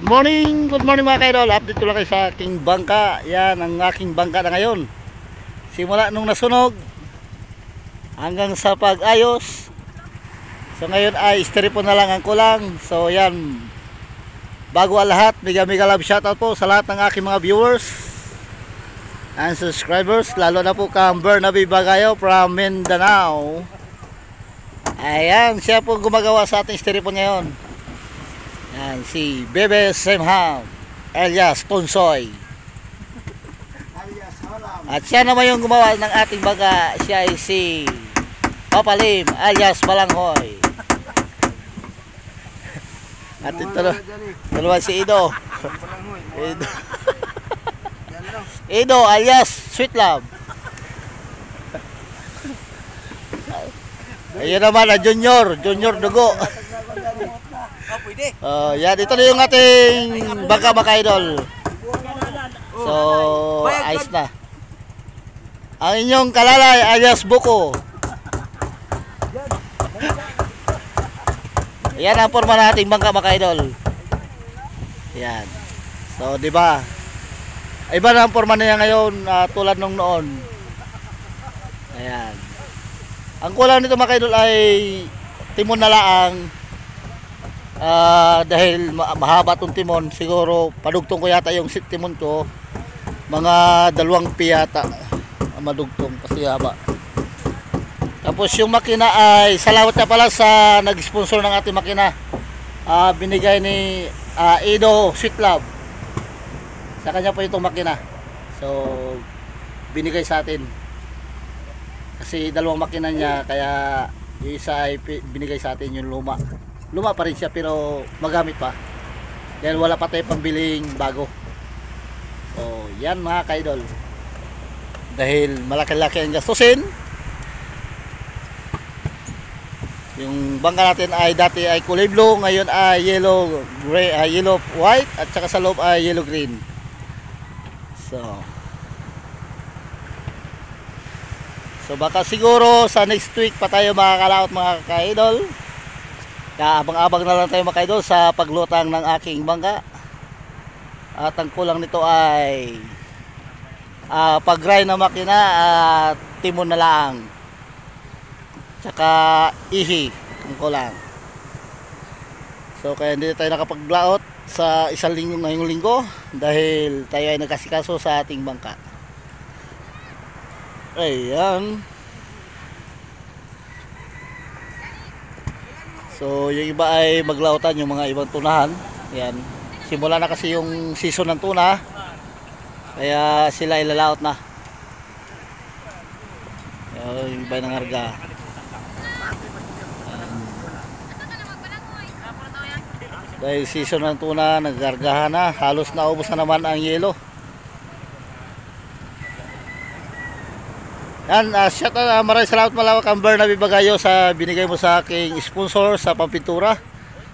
Good morning mga kaidol. Update ko lang kayo sa aking bangka. Yan ang aking bangka na ngayon. Simula nung nasunog hanggang sa pag-ayos. So ngayon ay styrofoam na lang ang kulang. So yan, bago ang lahat, mega love shoutout po sa lahat ng aking mga viewers and subscribers, lalo na po kang Bernabe Bagayo from Mindanao. Ayan, siya po gumagawa sa ating styrofoam ngayon. Yan, si Bebe Semham alias Ponsoy. At siya naman yung gumawa ng ating baga. Siya ay si Papalim alias Balanghoy. At ito dalawa si Ido. Ido alias Sweet Love. Ayun naman na Junior Dugo. Yan, ito na yung ating bangka mga idol. So, ayos na. Ang inyong kalalay alias Buko. Yan ang forma ng ating bangka mga idol. Yan. So, di ba? Iba na ang forma niya ngayon tulad nung noon. Ayan. Ang kulang nito mga idol ay timon na laang. Dahil mahaba itong timon, siguro padugtong ko yata yung timon ko, mga 2 piyata madugtong kasi haba. Tapos yung makina ay salamat na pala sa nag-sponsor ng ating makina. Binigay ni Ido Sweet Love, sa kanya po itong makina. So binigay sa atin kasi 2 makina niya, kaya yung isa ay binigay sa atin, yung luma pa rin siya pero magamit pa dahil wala pa tayo pambiling bago. So yan mga kaidol, dahil malaki-laki ang gastusin. Yung bangka natin ay dati ay kulay blue, ngayon ay yellow gray, yellow white, at saka sa loob ay yellow green. So baka siguro sa next week pa tayo makakalaot mga kaidol. Kaya abang-abang na lang tayo mga kaidol sa paglutang ng aking bangka. At ang kulang nito ay pag-grind ng makina at timon na lang. Tsaka ihi ang kulang. So kaya hindi tayo nakapaglaot sa isang linggo ngayong linggo dahil tayo ay nagkasikaso sa ating bangka. Ayan. So yung iba ay maglautan, yung mga ibang tunahan. Yan. Simula na kasi yung season ng tuna, kaya sila ilalaot na. Yung iba ay nangarga. Dahil season ng tuna, naggargahan na. Halos naubos na naman ang yelo. Yan, maraming salamat malawak ang Bernabe Bagayo sa binigay mo sa aking sponsor sa pampintura.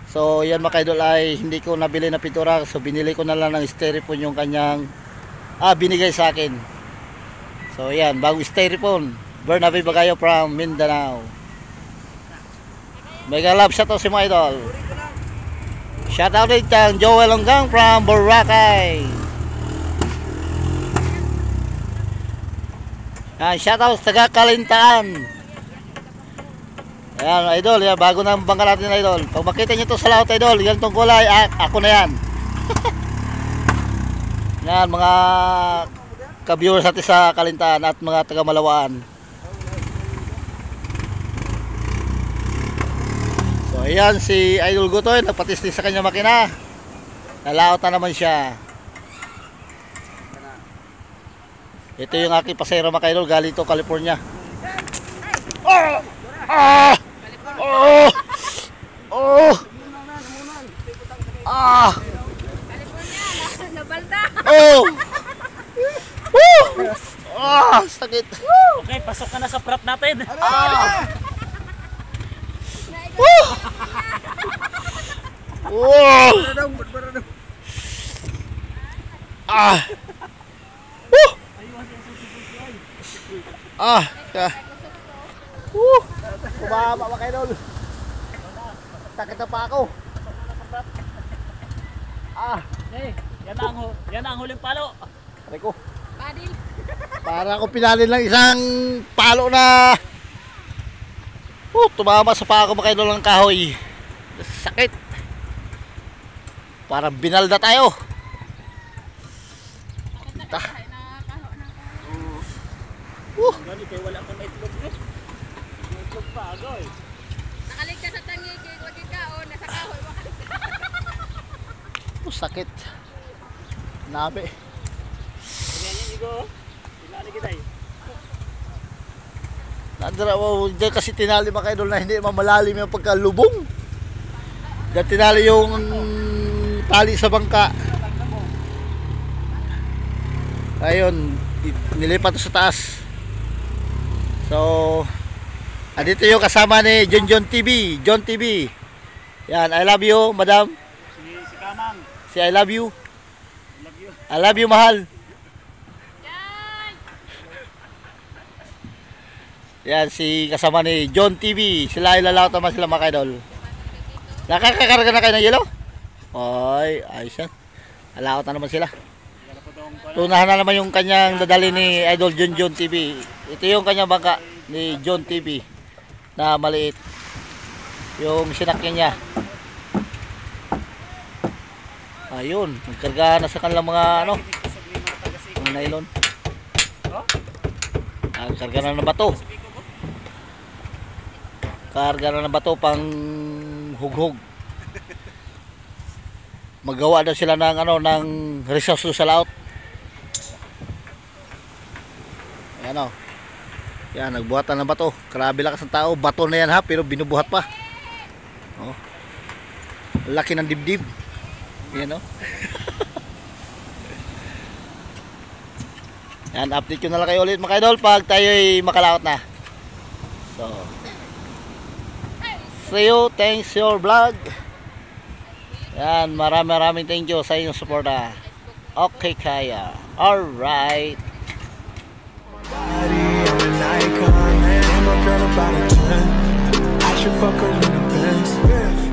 So yan mga kaidol ay hindi ko nabili na pintura, so binili ko na lang ng styrofoam yung kanyang binigay sa akin. So yan, bagong styrofoam, Bernabe Bagayo from Mindanao. Mega love shoutout si mga idol. Shoutout din kang Joel Longgang from Boracay. Shoutout sa taga Kalintaan. Ayan idol, yan, bago na ang bangka natin idol. Pag makita nyo ito sa laot idol, yan itong kulay, ako na yan. Yan mga ka-viewers natin sa Kalintaan at mga taga Malawaan. So ayan si Idol Gutoy, nagpatisting sa kanya makina. Nalaot na naman siya. Ito yung aking pasero mga kaidol, galing to California. Sakit. Okay, pasok ka na sa prop natin. Kumama mga kaidol. Sakit na pa ako. Eh, yan ang huling palo. Aray ko. Badil. Para ako pinalin lang isang palo na tumama sa paa ko mga idol ng kahoy. Sakit. Parang binalda tayo. Ganito kayo wala pang itlog eh. May itlog pa agoy. Nakaligtas sa tangi kay wag ikaon nasa kahoy makaligtas. Sakit. Nabi. Ganyan yung igo. Tinali kita eh. Nadara mo, diyan kasi tinali mga idol na hindi mamalalim yung pagkalubong. Diyan tinali yung tali sa bangka. Ayun, nilipat sa taas. So, andito yung kasama ni John TV. John TV. Yan, I love you, madam. Si Kamang. Si I love you. Love you. I love you, mahal. Yan, si kasama ni John TV. Sila ilalawat naman sila mga idol. Nakakakarga na kayo ng yelo? Ay, ayos yan. Alawat na naman sila. Tunahan na naman yung kanyang dadali ni Idol John TV. Ito yung kanyang bangka ni John TV na maliit. Yung sinakyan niya. Ayun, nagkarga na sa kanilang mga mga nylon. Karga na ng bato. Karga na ng bato pang hughog. Magawa daw sila ng ng resource sa laot. Ayan o. Yan, nagbuhatan ng bato. Grabe lakas ng tao. Bato na yan ha, pero binubuhat pa. Oh. Laki ng dibdib. Yan o. Yan, update ko na lang kayo ulit mga idol pag tayo'y makalaot na. So, see you, thanks your vlog. Yan, maraming thank you sa inyong suporta. Okay kaya. Alright. I'm an icon, man. I'm a girl about a 10. I should fuck her in the Benz.